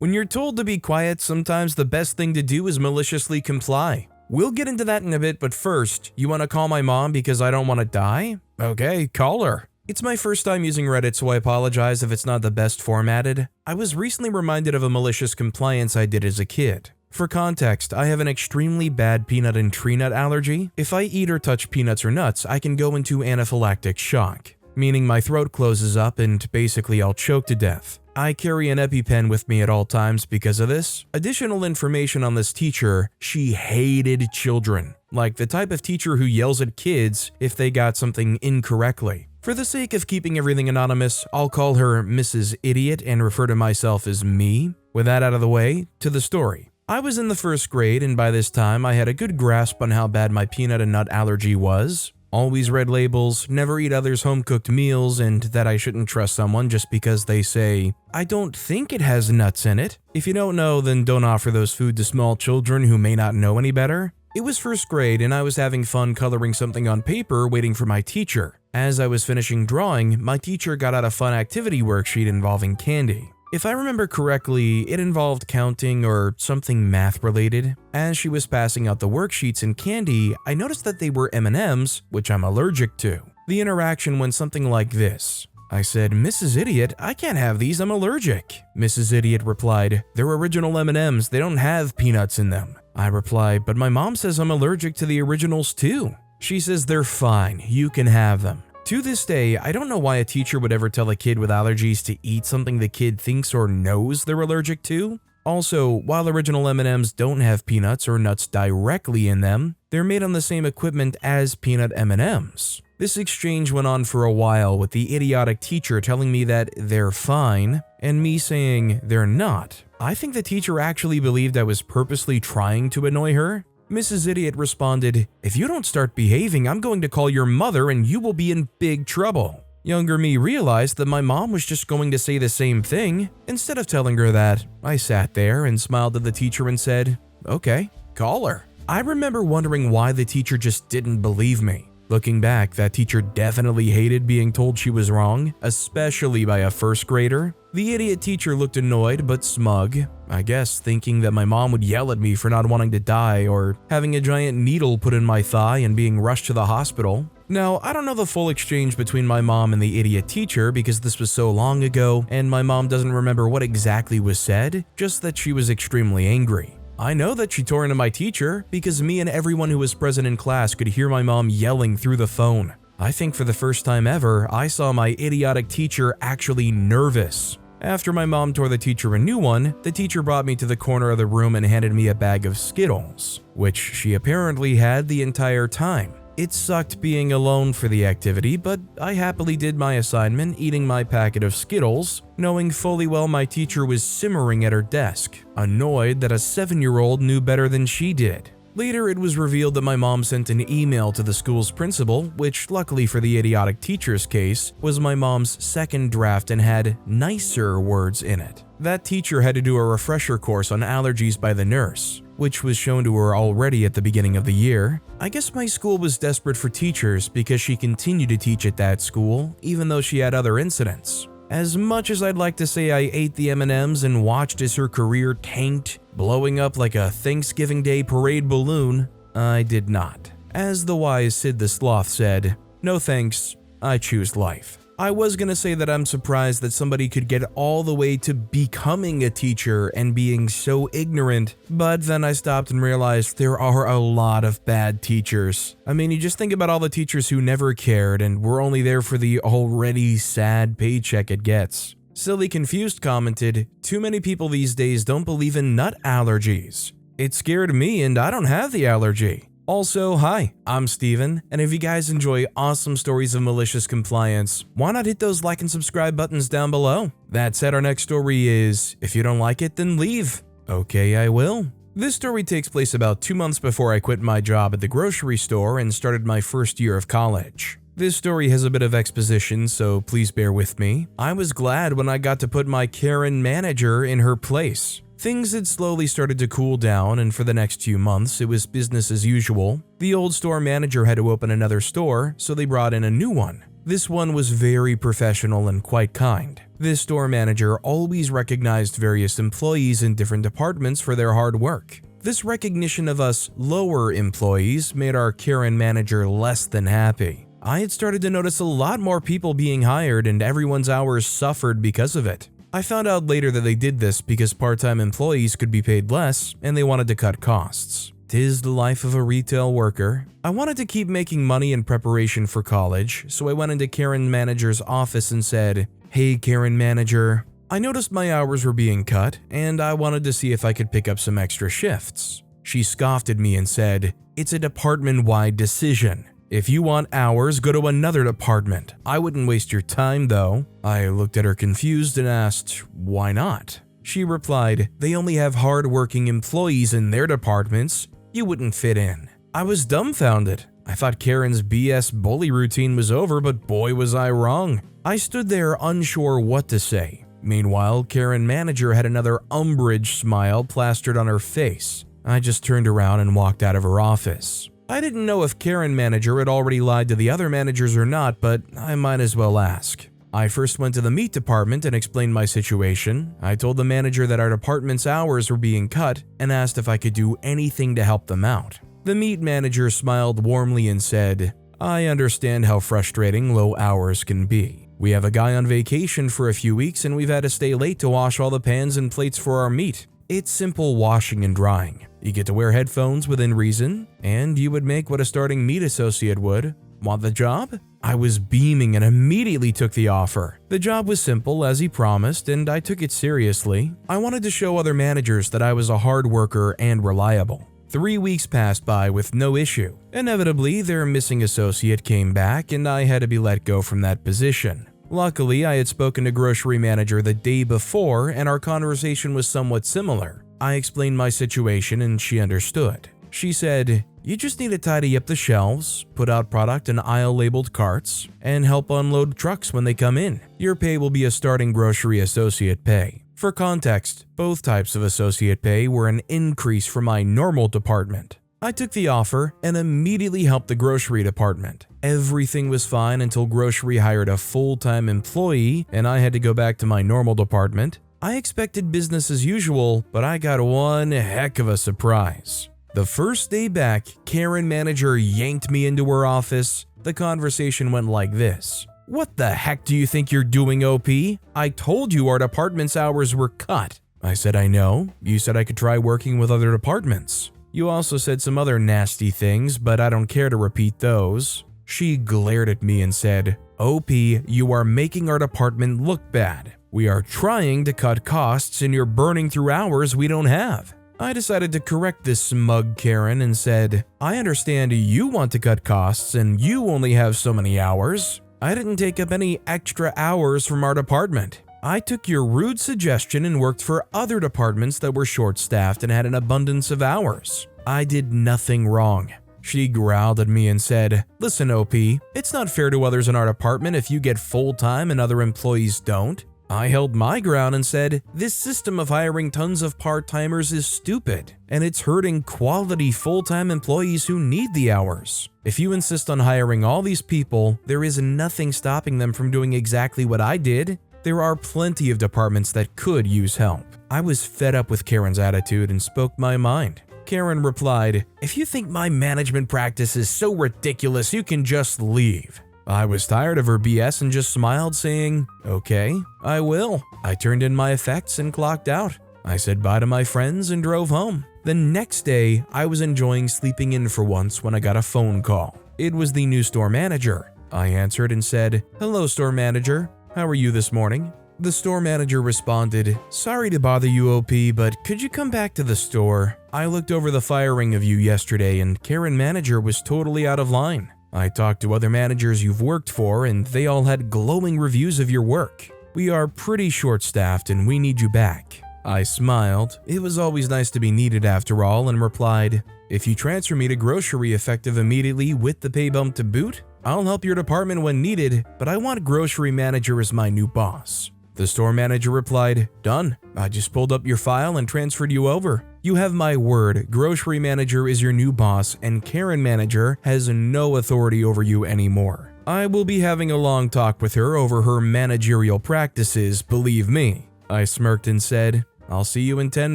When you're told to be quiet, sometimes the best thing to do is maliciously comply. We'll get into that in a bit, but first, you want to call my mom because I don't want to die? Okay, call her. It's my first time using Reddit, so I apologize if it's not the best formatted. I was recently reminded of a malicious compliance I did as a kid. For context, I have an extremely bad peanut and tree nut allergy. If I eat or touch peanuts or nuts, I can go into anaphylactic shock, meaning my throat closes up and basically I'll choke to death. I carry an EpiPen with me at all times because of this. Additional information on this teacher: she hated children, like the type of teacher who yells at kids if they got something incorrectly. For the sake of keeping everything anonymous, I'll call her Mrs. Idiot and refer to myself as me. With that out of the way, to the story. I was in the first grade, and by this time I had a good grasp on how bad my peanut and nut allergy was. Always read labels, never eat others' home-cooked meals, and that I shouldn't trust someone just because they say, "I don't think it has nuts in it." If you don't know, then don't offer those food to small children who may not know any better. It was first grade, and I was having fun coloring something on paper waiting for my teacher. As I was finishing drawing, my teacher got out a fun activity worksheet involving candy. If I remember correctly, it involved counting or something math-related. As she was passing out the worksheets and candy, I noticed that they were M&Ms, which I'm allergic to. The interaction went something like this. I said, "Mrs. Idiot, I can't have these, I'm allergic." Mrs. Idiot replied, "They're original M&Ms, they don't have peanuts in them." I replied, "But my mom says I'm allergic to the originals too." She says, "They're fine, you can have them." To this day, I don't know why a teacher would ever tell a kid with allergies to eat something the kid thinks or knows they're allergic to. Also, while original M&Ms don't have peanuts or nuts directly in them, they're made on the same equipment as peanut M&Ms. This exchange went on for a while, with the idiotic teacher telling me that they're fine and me saying they're not. I think the teacher actually believed I was purposely trying to annoy her. Mrs. Idiot responded, "If you don't start behaving, I'm going to call your mother and you will be in big trouble." Younger me realized that my mom was just going to say the same thing. Instead of telling her that, I sat there and smiled at the teacher and said, "Okay, call her." I remember wondering why the teacher just didn't believe me. Looking back, that teacher definitely hated being told she was wrong, especially by a first grader. The idiot teacher looked annoyed but smug, I guess thinking that my mom would yell at me for not wanting to die or having a giant needle put in my thigh and being rushed to the hospital. Now, I don't know the full exchange between my mom and the idiot teacher because this was so long ago and my mom doesn't remember what exactly was said, just that she was extremely angry. I know that she tore into my teacher because me and everyone who was present in class could hear my mom yelling through the phone. I think for the first time ever, I saw my idiotic teacher actually nervous. After my mom tore the teacher a new one, the teacher brought me to the corner of the room and handed me a bag of Skittles, which she apparently had the entire time. It sucked being alone for the activity, but I happily did my assignment eating my packet of Skittles, knowing fully well my teacher was simmering at her desk, annoyed that a 7-year-old knew better than she did. Later, it was revealed that my mom sent an email to the school's principal, which, luckily for the idiotic teacher's case, was my mom's second draft and had nicer words in it. That teacher had to do a refresher course on allergies by the nurse, which was shown to her already at the beginning of the year. I guess my school was desperate for teachers because she continued to teach at that school, even though she had other incidents. As much as I'd like to say I ate the M&Ms and watched as her career tanked, blowing up like a Thanksgiving Day parade balloon, I did not. As the wise Sid the Sloth said, "No thanks, I choose life." I was gonna say that I'm surprised that somebody could get all the way to becoming a teacher and being so ignorant, but then I stopped and realized there are a lot of bad teachers. I mean, you just think about all the teachers who never cared and were only there for the already sad paycheck it gets. Silly Confused commented, "Too many people these days don't believe in nut allergies. It scared me and I don't have the allergy." Also, hi, I'm Steven, and if you guys enjoy awesome stories of malicious compliance, why not hit those like and subscribe buttons down below? That said, our next story is, if you don't like it, then leave. Okay, I will. This story takes place about 2 months before I quit my job at the grocery store and started my first year of college. This story has a bit of exposition, so please bear with me. I was glad when I got to put my Karen manager in her place. Things had slowly started to cool down, and for the next few months, it was business as usual. The old store manager had to open another store, so they brought in a new one. This one was very professional and quite kind. This store manager always recognized various employees in different departments for their hard work. This recognition of us lower employees made our Karen manager less than happy. I had started to notice a lot more people being hired and everyone's hours suffered because of it. I found out later that they did this because part-time employees could be paid less and they wanted to cut costs. 'Tis the life of a retail worker. I wanted to keep making money in preparation for college, so I went into Karen manager's office and said, "Hey Karen manager, I noticed my hours were being cut and I wanted to see if I could pick up some extra shifts." She scoffed at me and said, "It's a department-wide decision. If you want hours, go to another department. I wouldn't waste your time though." I looked at her confused and asked, "Why not?" She replied, "They only have hard-working employees in their departments. You wouldn't fit in." I was dumbfounded. I thought Karen's BS bully routine was over, but boy was I wrong. I stood there unsure what to say. Meanwhile, Karen manager had another umbrage smile plastered on her face. I just turned around and walked out of her office. I didn't know if Karen manager had already lied to the other managers or not, but I might as well ask. I first went to the meat department and explained my situation. I told the manager that our department's hours were being cut and asked if I could do anything to help them out. The meat manager smiled warmly and said, "I understand how frustrating low hours can be. We have a guy on vacation for a few weeks and we've had to stay late to wash all the pans and plates for our meat. It's simple washing and drying. You get to wear headphones within reason, and you would make what a starting meat associate would. Want the job?" I was beaming and immediately took the offer. The job was simple as he promised, and I took it seriously. I wanted to show other managers that I was a hard worker and reliable. 3 weeks passed by with no issue. Inevitably, their missing associate came back and I had to be let go from that position. Luckily, I had spoken to grocery manager the day before and our conversation was somewhat similar. I explained my situation and she understood. She said, "You just need to tidy up the shelves, put out product in aisle-labeled carts, and help unload trucks when they come in. Your pay will be a starting grocery associate pay." For context, both types of associate pay were an increase from my normal department. I took the offer and immediately helped the grocery department. Everything was fine until grocery hired a full-time employee and I had to go back to my normal department. I expected business as usual, but I got one heck of a surprise. The first day back, Karen manager yanked me into her office. The conversation went like this. "What the heck do you think you're doing, OP? I told you our department's hours were cut." I said, "I know. You said I could try working with other departments. You also said some other nasty things, but I don't care to repeat those." She glared at me and said, "OP, you are making our department look bad. We are trying to cut costs and you're burning through hours we don't have." I decided to correct this smug Karen and said, "I understand you want to cut costs and you only have so many hours. I didn't take up any extra hours from our department. I took your rude suggestion and worked for other departments that were short-staffed and had an abundance of hours. I did nothing wrong." She growled at me and said, "Listen, OP, it's not fair to others in our department if you get full-time and other employees don't." I held my ground and said, "This system of hiring tons of part-timers is stupid, and it's hurting quality full-time employees who need the hours. If you insist on hiring all these people, there is nothing stopping them from doing exactly what I did. There are plenty of departments that could use help." I was fed up with Karen's attitude and spoke my mind. Karen replied, "If you think my management practice is so ridiculous, you can just leave." I was tired of her BS and just smiled, saying, "Okay, I will." I turned in my effects and clocked out. I said bye to my friends and drove home. The next day, I was enjoying sleeping in for once when I got a phone call. It was the new store manager. I answered and said, "Hello, store manager. How are you this morning?" The store manager responded, "Sorry to bother you, OP, but could you come back to the store? I looked over the firing of you yesterday and Karen manager was totally out of line. I talked to other managers you've worked for and they all had glowing reviews of your work. We are pretty short-staffed and we need you back." I smiled. It was always nice to be needed after all, and replied, "If you transfer me to grocery effective immediately with the pay bump to boot, I'll help your department when needed, but I want grocery manager as my new boss." The store manager replied, "Done. I just pulled up your file and transferred you over. You have my word, grocery manager is your new boss and Karen manager has no authority over you anymore." I will be having a long talk with her over her managerial practices, believe me. I smirked and said, I'll see you in 10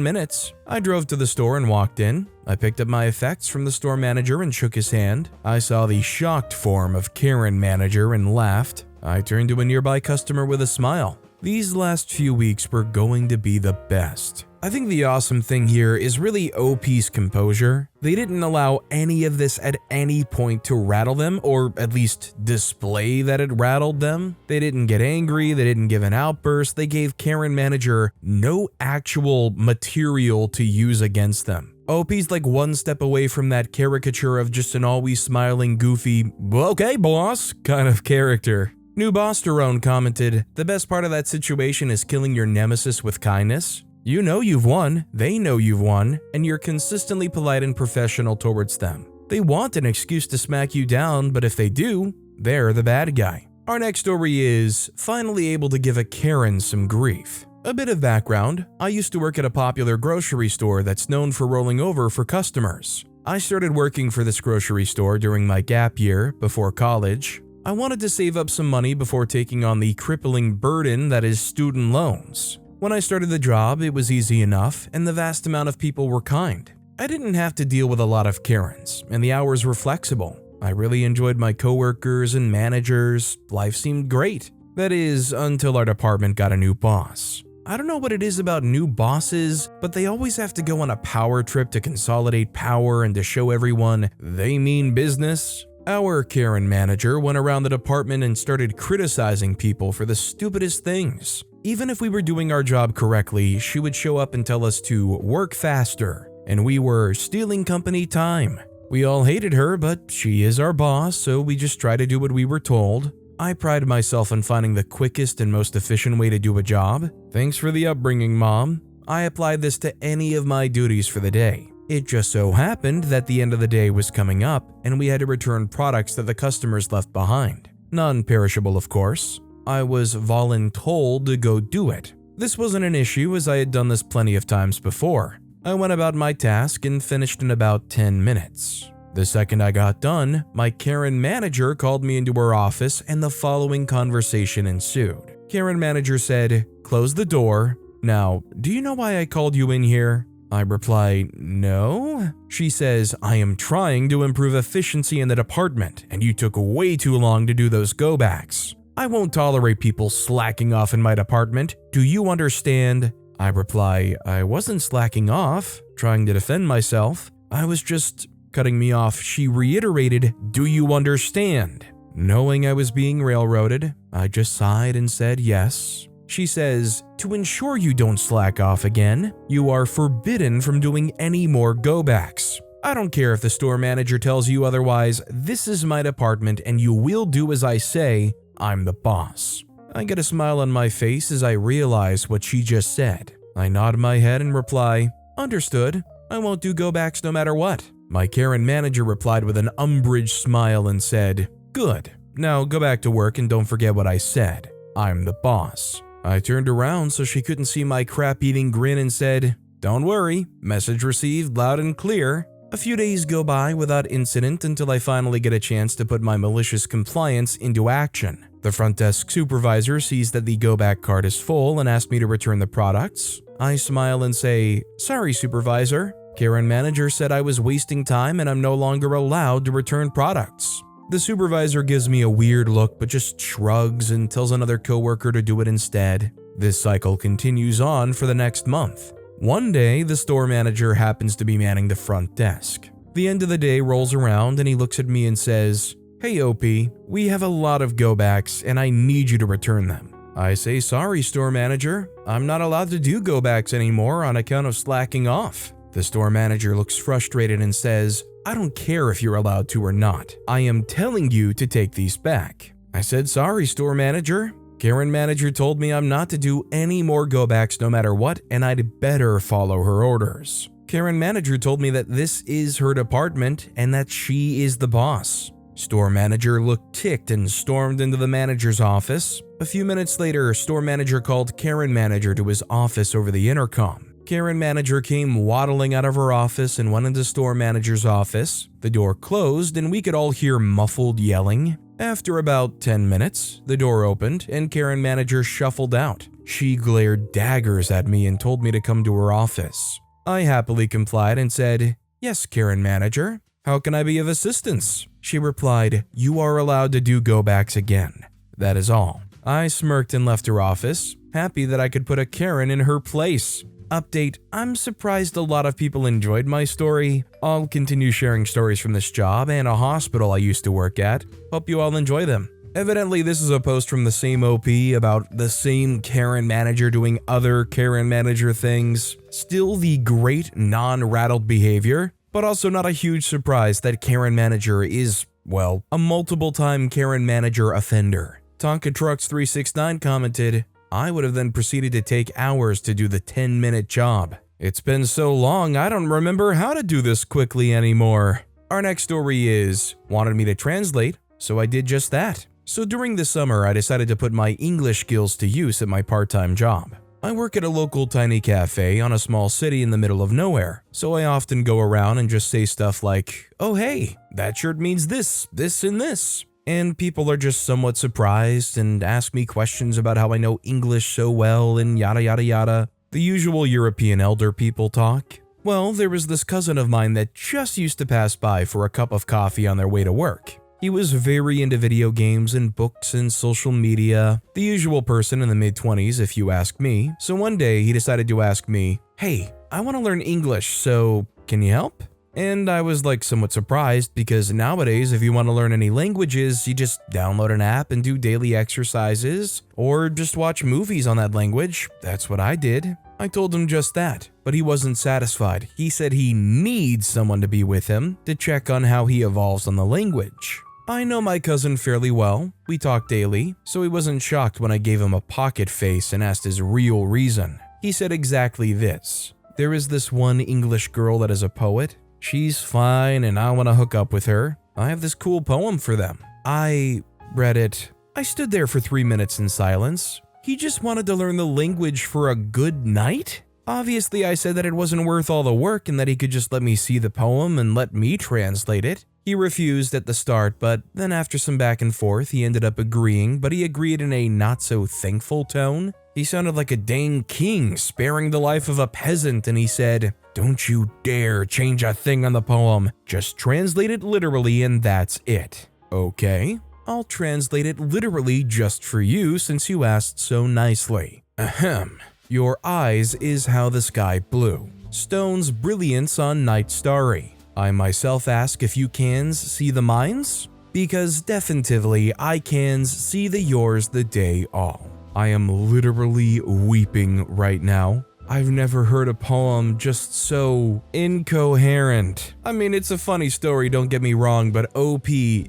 minutes. I drove to the store and walked in. I picked up my effects from the store manager and shook his hand. I saw the shocked form of Karen manager and laughed. I turned to a nearby customer with a smile. These last few weeks were going to be the best. I think the awesome thing here is really OP's composure. They didn't allow any of this at any point to rattle them, or at least display that it rattled them. They didn't get angry, they didn't give an outburst, they gave Karen manager no actual material to use against them. OP's like one step away from that caricature of just an always smiling, goofy, okay boss, kind of character. New Boss Tyrone commented, the best part of that situation is killing your nemesis with kindness. You know you've won, they know you've won, and you're consistently polite and professional towards them. They want an excuse to smack you down, but if they do, they're the bad guy. Our next story is finally able to give a Karen some grief. A bit of background, I used to work at a popular grocery store that's known for rolling over for customers. I started working for this grocery store during my gap year before college. I wanted to save up some money before taking on the crippling burden that is student loans. When I started the job, it was easy enough, and the vast amount of people were kind. I didn't have to deal with a lot of Karens, and the hours were flexible. I really enjoyed my coworkers and managers. Life seemed great. That is, until our department got a new boss. I don't know what it is about new bosses, but they always have to go on a power trip to consolidate power and to show everyone they mean business. Our Karen manager went around the department and started criticizing people for the stupidest things. Even if we were doing our job correctly, she would show up and tell us to work faster, and we were stealing company time. We all hated her, but she is our boss, so we just try to do what we were told. I pride myself on finding the quickest and most efficient way to do a job. Thanks for the upbringing, Mom. I applied this to any of my duties for the day. It just so happened that the end of the day was coming up, and we had to return products that the customers left behind. Non-perishable, of course. I was voluntold to go do it. This wasn't an issue as I had done this plenty of times before. I went about my task and finished in about 10 minutes. The second I got done, my Karen manager called me into her office and the following conversation ensued. Karen manager said, "Close the door. Now, do you know why I called you in here?" I reply, "No." She says, "I am trying to improve efficiency in the department, and you took way too long to do those go-backs. I won't tolerate people slacking off in my department. Do you understand?" I reply, "I wasn't slacking off," trying to defend myself. I was just cutting me off. She reiterated, "Do you understand?" Knowing I was being railroaded, I just sighed and said yes. She says, "To ensure you don't slack off again, you are forbidden from doing any more go-backs. I don't care if the store manager tells you otherwise. This is my department and you will do as I say. I'm the boss." I get a smile on my face as I realize what she just said. I nod my head and reply, "Understood. I won't do go-backs no matter what." My Karen manager replied with an umbrage smile and said, "Good. Now go back to work and don't forget what I said. I'm the boss." I turned around so she couldn't see my crap-eating grin and said, "Don't worry. Message received loud and clear." A few days go by without incident until I finally get a chance to put my malicious compliance into action. The front desk supervisor sees that the go-back cart is full and asks me to return the products. I smile and say, "Sorry, supervisor. Karen manager said I was wasting time and I'm no longer allowed to return products." The supervisor gives me a weird look but just shrugs and tells another coworker to do it instead. This cycle continues on for the next month. One day, the store manager happens to be manning the front desk. The end of the day rolls around and he looks at me and says, "Hey OP, we have a lot of go-backs and I need you to return them." I say, "Sorry, store manager. I'm not allowed to do go-backs anymore on account of slacking off." The store manager looks frustrated and says, "I don't care if you're allowed to or not. I am telling you to take these back." I said, "Sorry, store manager. Karen manager told me I'm not to do any more go-backs no matter what, and I'd better follow her orders. Karen manager told me that this is her department and that she is the boss." Store manager looked ticked and stormed into the manager's office. A few minutes later, store manager called Karen manager to his office over the intercom. Karen manager came waddling out of her office and went into store manager's office. The door closed and we could all hear muffled yelling. After about 10 minutes, the door opened and Karen manager shuffled out. She glared daggers at me and told me to come to her office. I happily complied and said, "Yes, Karen manager. How can I be of assistance?" She replied, "You are allowed to do go-backs again. That is all." I smirked and left her office, happy that I could put a Karen in her place. Update: I'm surprised a lot of people enjoyed my story. I'll continue sharing stories from this job and a hospital I used to work at. Hope you all enjoy them. Evidently, this is a post from the same OP about the same Karen manager doing other Karen manager things. Still the great non-rattled behavior, but also not a huge surprise that Karen manager is, well, a multiple-time Karen manager offender. Tonka Trucks 369 commented, "I would have then proceeded to take hours to do the 10-minute job. It's been so long I don't remember how to do this quickly anymore." Our next story is, wanted me to translate, so I did just that. So during the summer, I decided to put my English skills to use at my part-time job. I work at a local tiny cafe on a small city in the middle of nowhere, so I often go around and just say stuff like, "Oh hey, that shirt means this, this, and this." And people are just somewhat surprised and ask me questions about how I know English so well and yada yada yada. The usual European elder people talk. Well, there was this cousin of mine that just used to pass by for a cup of coffee on their way to work. He was very into video games and books and social media, the usual person in the mid-20s if you ask me. So one day he decided to ask me, "Hey, I want to learn English, so can you help?" And I was like somewhat surprised because nowadays if you want to learn any languages, you just download an app and do daily exercises or just watch movies on that language. That's what I did. I told him just that, but he wasn't satisfied. He said he needs someone to be with him to check on how he evolves on the language. I know my cousin fairly well, we talk daily, so he wasn't shocked when I gave him a pocket face and asked his real reason. He said exactly this: "There is this one English girl that is a poet. She's fine and I want to hook up with her. I have this cool poem for them." I read it. I stood there for 3 minutes in silence. He just wanted to learn the language for a good night? Obviously, I said that it wasn't worth all the work and that he could just let me see the poem and let me translate it. He refused at the start, but then after some back and forth, he ended up agreeing, but he agreed in a not-so-thankful tone. He sounded like a dang king sparing the life of a peasant, and he said, "Don't you dare change a thing on the poem. Just translate it literally and that's it." Okay, I'll translate it literally just for you since you asked so nicely. Ahem. Your eyes is how the sky blue. Stone's brilliance on night starry. I myself ask if you cans see the mines? Because definitively I cans see the yours the day all. I am literally weeping right now. I've never heard a poem just so incoherent. I mean, it's a funny story, don't get me wrong, but OP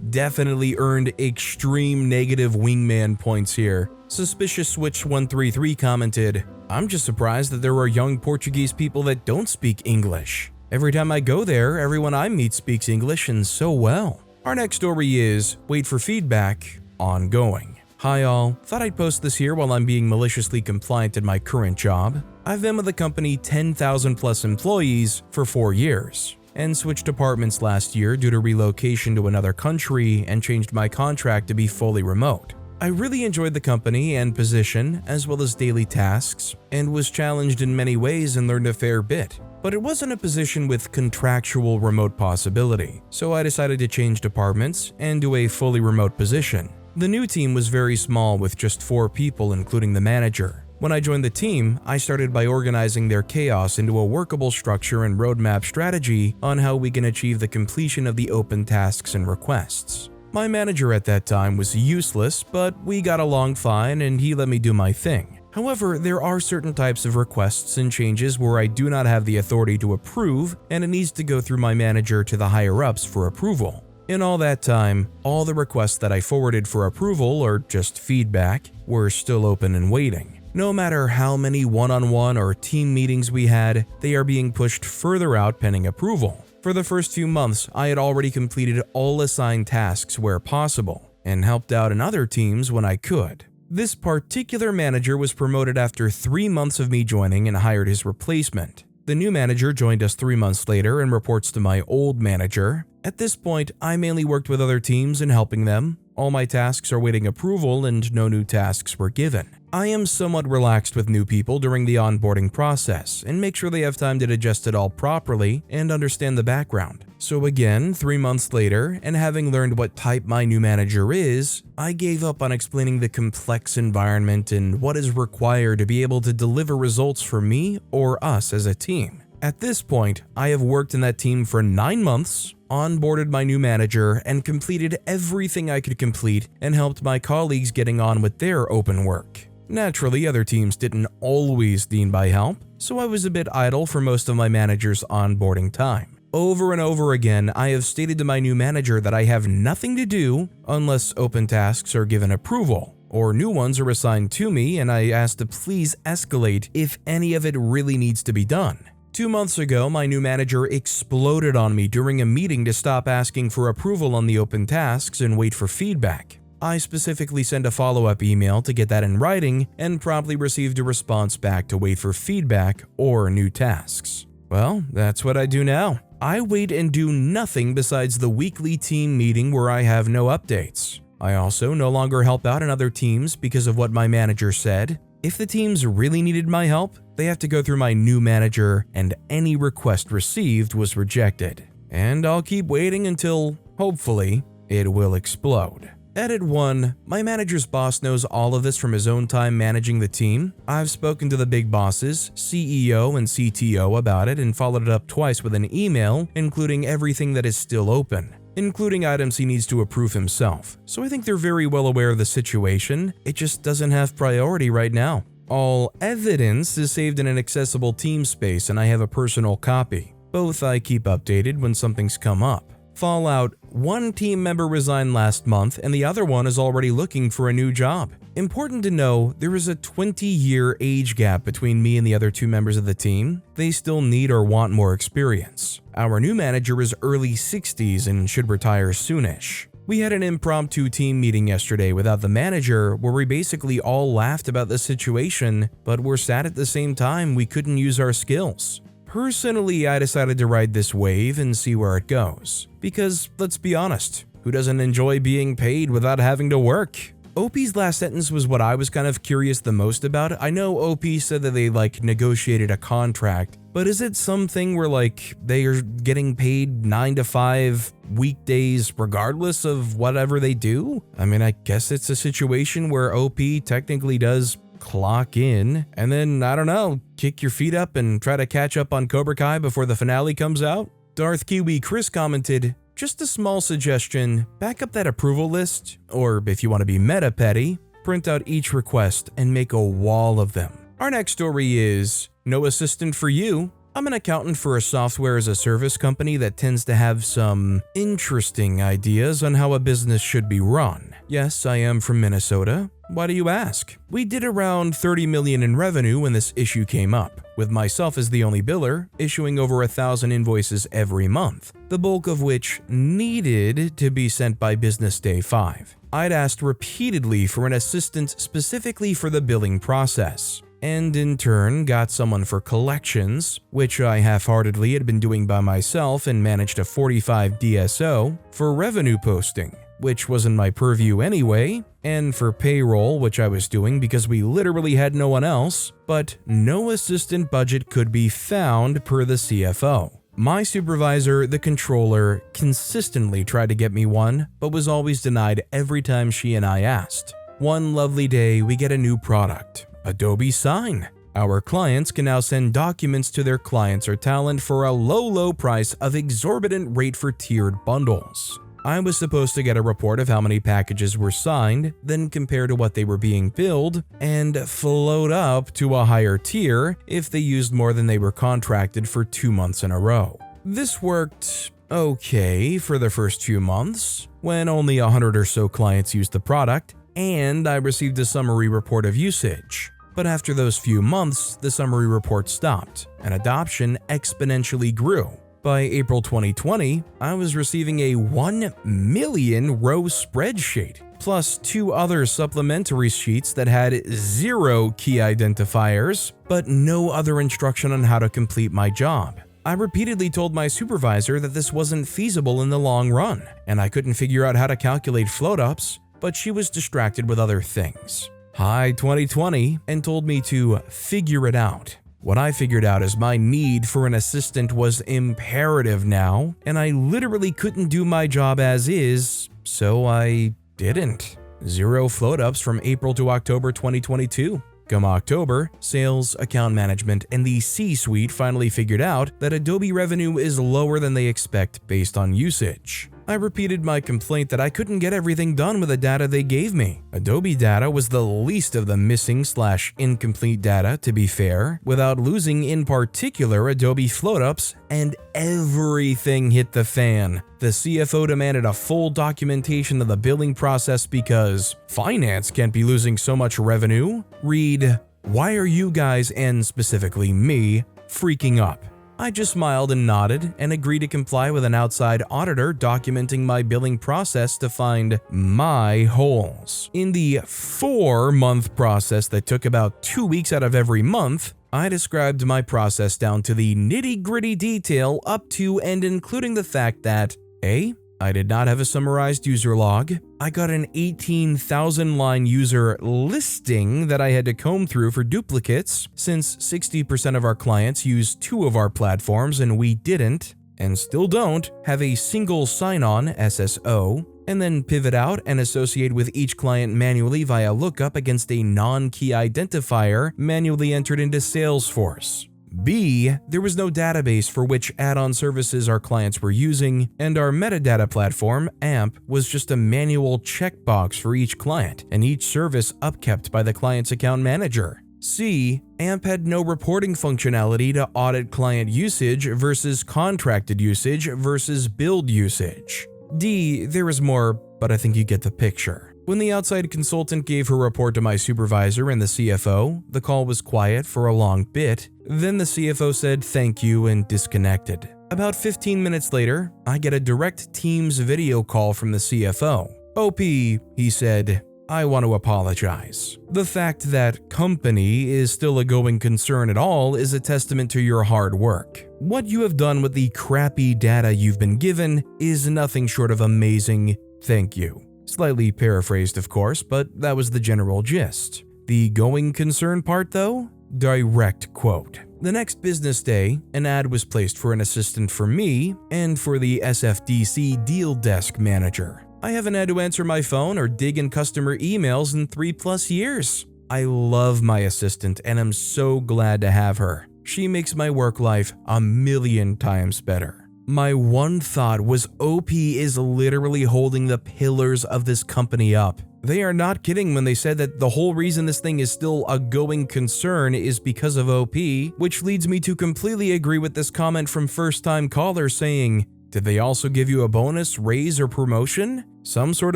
definitely earned extreme negative wingman points here. Suspicious Switch 133 commented, "I'm just surprised that there are young Portuguese people that don't speak English. Every time I go there, everyone I meet speaks English and so well." Our next story is, wait for feedback, ongoing. Hi all, thought I'd post this here while I'm being maliciously compliant at my current job. I've been with the company 10,000 plus employees for 4 years, and switched departments last year due to relocation to another country and changed my contract to be fully remote. I really enjoyed the company and position, as well as daily tasks, and was challenged in many ways and learned a fair bit. But it wasn't a position with contractual remote possibility, so I decided to change departments and do a fully remote position. The new team was very small with just 4 people including the manager. When I joined the team, I started by organizing their chaos into a workable structure and roadmap strategy on how we can achieve the completion of the open tasks and requests. My manager at that time was useless, but we got along fine and he let me do my thing. However, there are certain types of requests and changes where I do not have the authority to approve and it needs to go through my manager to the higher-ups for approval. In all that time, all the requests that I forwarded for approval or just feedback were still open and waiting. No matter how many one-on-one or team meetings we had, they are being pushed further out pending approval. For the first few months, I had already completed all assigned tasks where possible and helped out in other teams when I could. This particular manager was promoted after 3 months of me joining and hired his replacement. The new manager joined us 3 months later and reports to my old manager. At this point, I mainly worked with other teams and helping them, All my tasks are waiting approval and no new tasks were given. I am somewhat relaxed with new people during the onboarding process and make sure they have time to digest it all properly and understand the background. So again, 3 months later, and having learned what type my new manager is, I gave up on explaining the complex environment and what is required to be able to deliver results for me or us as a team. At this point, I have worked in that team for 9 months, onboarded my new manager, and completed everything I could complete and helped my colleagues getting on with their open work. Naturally, other teams didn't always need my help, so I was a bit idle for most of my manager's onboarding time. Over and over again, I have stated to my new manager that I have nothing to do unless open tasks are given approval, or new ones are assigned to me, and I asked to please escalate if any of it really needs to be done. 2 months ago, my new manager exploded on me during a meeting to stop asking for approval on the open tasks and wait for feedback. I specifically sent a follow-up email to get that in writing and promptly received a response back to wait for feedback or new tasks. Well, that's what I do now. I wait and do nothing besides the weekly team meeting where I have no updates. I also no longer help out in other teams because of what my manager said. If the teams really needed my help, they have to go through my new manager, and any request received was rejected. And I'll keep waiting until, hopefully, it will explode. Edit 1. My manager's boss knows all of this from his own time managing the team. I've spoken to the big bosses, CEO and CTO about it and followed it up twice with an email, including everything that is still open, including items he needs to approve himself. So I think they're very well aware of the situation, it just doesn't have priority right now. All evidence is saved in an accessible team space and I have a personal copy. Both I keep updated when something's come up. Fallout: one team member resigned last month and the other one is already looking for a new job. Important to know, there is a 20-year age gap between me and the other 2 members of the team. They still need or want more experience. Our new manager is early 60s and should retire soonish. We had an impromptu team meeting yesterday without the manager where we basically all laughed about the situation, but were sad at the same time we couldn't use our skills. Personally, I decided to ride this wave and see where it goes. Because, let's be honest, who doesn't enjoy being paid without having to work? OP's last sentence was what I was kind of curious the most about. I know OP said that they negotiated a contract, but is it something where they are getting paid 9 to 5 weekdays regardless of whatever they do? I mean, I guess it's a situation where OP technically does clock in and then, I don't know, kick your feet up and try to catch up on Cobra Kai before the finale comes out? Darth Kiwi Chris commented, "Just a small suggestion, back up that approval list, or if you want to be meta petty, print out each request and make a wall of them." Our next story is, no assistant for you. I'm an accountant for a software as a service company that tends to have some interesting ideas on how a business should be run. Yes, I am from Minnesota. Why do you ask? We did around $30 million in revenue when this issue came up, with myself as the only biller, issuing over 1,000 invoices every month, the bulk of which needed to be sent by business day 5. I'd asked repeatedly for an assistant specifically for the billing process, and in turn got someone for collections, which I half-heartedly had been doing by myself and managed a 45 DSO, for revenue posting, which wasn't my purview anyway, and for payroll, which I was doing because we literally had no one else, but no assistant budget could be found per the CFO. My supervisor, the controller, consistently tried to get me one, but was always denied every time she and I asked. One lovely day, we get a new product, Adobe Sign. Our clients can now send documents to their clients or talent for a low price of exorbitant rate for tiered bundles. I was supposed to get a report of how many packages were signed, then compare to what they were being billed, and float up to a higher tier if they used more than they were contracted for 2 months in a row. This worked okay for the first few months, when only 100 or so clients used the product, and I received a summary report of usage. But after those few months, the summary report stopped, and adoption exponentially grew. By April 2020, I was receiving a 1 million row spreadsheet, plus 2 other supplementary sheets that had 0 key identifiers, but no other instruction on how to complete my job. I repeatedly told my supervisor that this wasn't feasible in the long run, and I couldn't figure out how to calculate float-ups, but she was distracted with other things. Hi 2020, and told me to figure it out. What I figured out is my need for an assistant was imperative now, and I literally couldn't do my job as is, so I didn't. 0 float-ups from April to October 2022. Come October, sales, account management, and the C-suite finally figured out that Adobe revenue is lower than they expect based on usage. I repeated my complaint that I couldn't get everything done with the data they gave me. Adobe data was the least of the missing/incomplete data, to be fair, without losing in particular Adobe float-ups, and everything hit the fan. The CFO demanded a full documentation of the billing process because finance can't be losing so much revenue. Read, "Why are you guys, and specifically me, freaking up?" I just smiled and nodded and agreed to comply with an outside auditor documenting my billing process to find my holes. In the 4-month process that took about 2 weeks out of every month, I described my process down to the nitty-gritty detail up to and including the fact that A. I did not have a summarized user log. I got an 18,000-line user listing that I had to comb through for duplicates, since 60% of our clients use 2 of our platforms and we didn't, and still don't, have a single sign-on SSO, and then pivot out and associate with each client manually via lookup against a non-key identifier manually entered into Salesforce. B. There was no database for which add-on services our clients were using, and our metadata platform, AMP, was just a manual checkbox for each client, and each service upkept by the client's account manager. C. AMP had no reporting functionality to audit client usage versus contracted usage versus billed usage. D. There was more, but I think you get the picture. When the outside consultant gave her report to my supervisor and the CFO, the call was quiet for a long bit. Then the CFO said thank you and disconnected. About 15 minutes later, I get a direct Teams video call from the CFO. "OP," he said, "I want to apologize. The fact that company is still a going concern at all is a testament to your hard work. What you have done with the crappy data you've been given is nothing short of amazing. Thank you." Slightly paraphrased, of course, but that was the general gist. The going concern part, though? Direct quote. The next business day, an ad was placed for an assistant for me and for the SFDC deal desk manager. I haven't had to answer my phone or dig in customer emails in 3+ years. I love my assistant and am so glad to have her. She makes my work life a million times better. My one thought was OP is literally holding the pillars of this company up. They are not kidding when they said that the whole reason this thing is still a going concern is because of OP, which leads me to completely agree with this comment from first-time caller saying, "Did they also give you a bonus, raise, or promotion? Some sort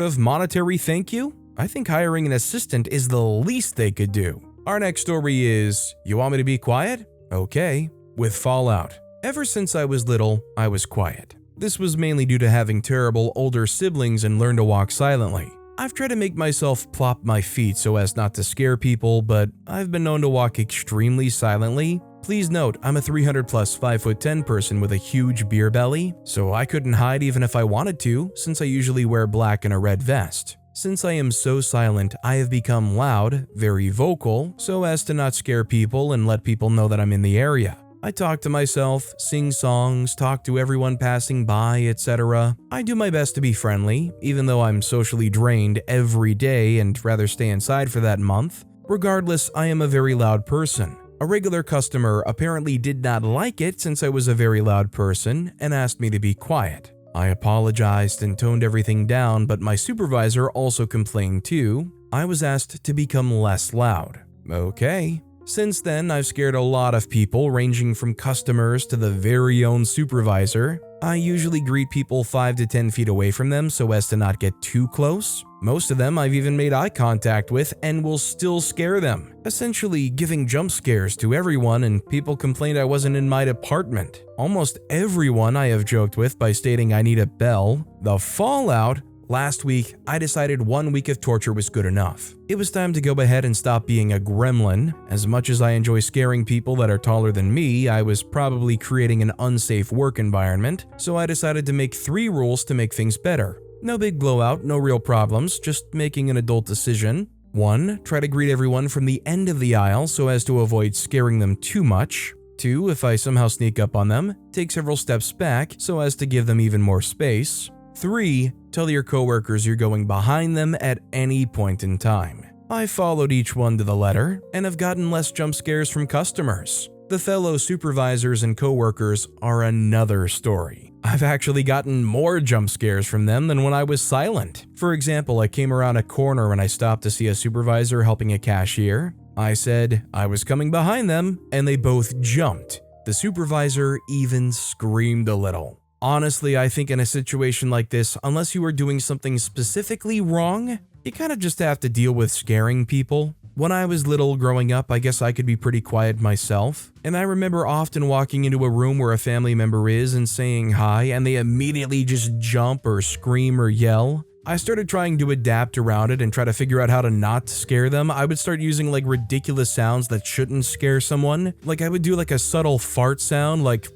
of monetary thank you?" I think hiring an assistant is the least they could do. Our next story is, you want me to be quiet? Okay, with Fallout. Ever since I was little, I was quiet. This was mainly due to having terrible older siblings and learn to walk silently. I've tried to make myself plop my feet so as not to scare people, but I've been known to walk extremely silently. Please note, I'm a 300+ 5'10" person with a huge beer belly, so I couldn't hide even if I wanted to, since I usually wear black and a red vest. Since I am so silent, I have become loud, very vocal, so as to not scare people and let people know that I'm in the area. I talk to myself, sing songs, talk to everyone passing by, etc. I do my best to be friendly, even though I'm socially drained every day and rather stay inside for that month. Regardless, I am a very loud person. A regular customer apparently did not like it since I was a very loud person and asked me to be quiet. I apologized and toned everything down, but my supervisor also complained too. I was asked to become less loud. Okay. Since then, I've scared a lot of people, ranging from customers to the very own supervisor. I usually greet people 5 to 10 feet away from them so as to not get too close. Most of them I've even made eye contact with and will still scare them, essentially giving jump scares to everyone, and people complained I wasn't in my department. Almost everyone I have joked with by stating I need a bell. The fallout? Last week, I decided 1 week of torture was good enough. It was time to go ahead and stop being a gremlin. As much as I enjoy scaring people that are taller than me, I was probably creating an unsafe work environment, so I decided to make 3 rules to make things better. No big blowout, no real problems, just making an adult decision. 1. Try to greet everyone from the end of the aisle so as to avoid scaring them too much. 2. If I somehow sneak up on them, take several steps back so as to give them even more space. 3. Tell your coworkers you're going behind them at any point in time. I followed each one to the letter and have gotten less jump scares from customers. The fellow supervisors and coworkers are another story. I've actually gotten more jump scares from them than when I was silent. For example, I came around a corner and I stopped to see a supervisor helping a cashier. I said I was coming behind them and they both jumped. The supervisor even screamed a little. Honestly, I think in a situation like this, unless you are doing something specifically wrong, you kind of just have to deal with scaring people. When I was little growing up, I guess I could be pretty quiet myself, and I remember often walking into a room where a family member is and saying hi, and they immediately just jump or scream or yell. I started trying to adapt around it and try to figure out how to not scare them. I would start using like ridiculous sounds that shouldn't scare someone. Like I would do like a subtle fart sound like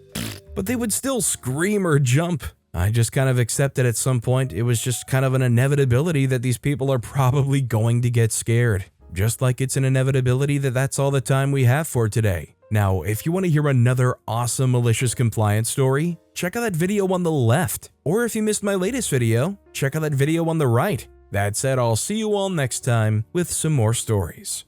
but they would still scream or jump. I just kind of accepted at some point it was just kind of an inevitability that these people are probably going to get scared. Just like it's an inevitability that that's all the time we have for today. Now, if you want to hear another awesome malicious compliance story, check out that video on the left. Or if you missed my latest video, check out that video on the right. That said, I'll see you all next time with some more stories.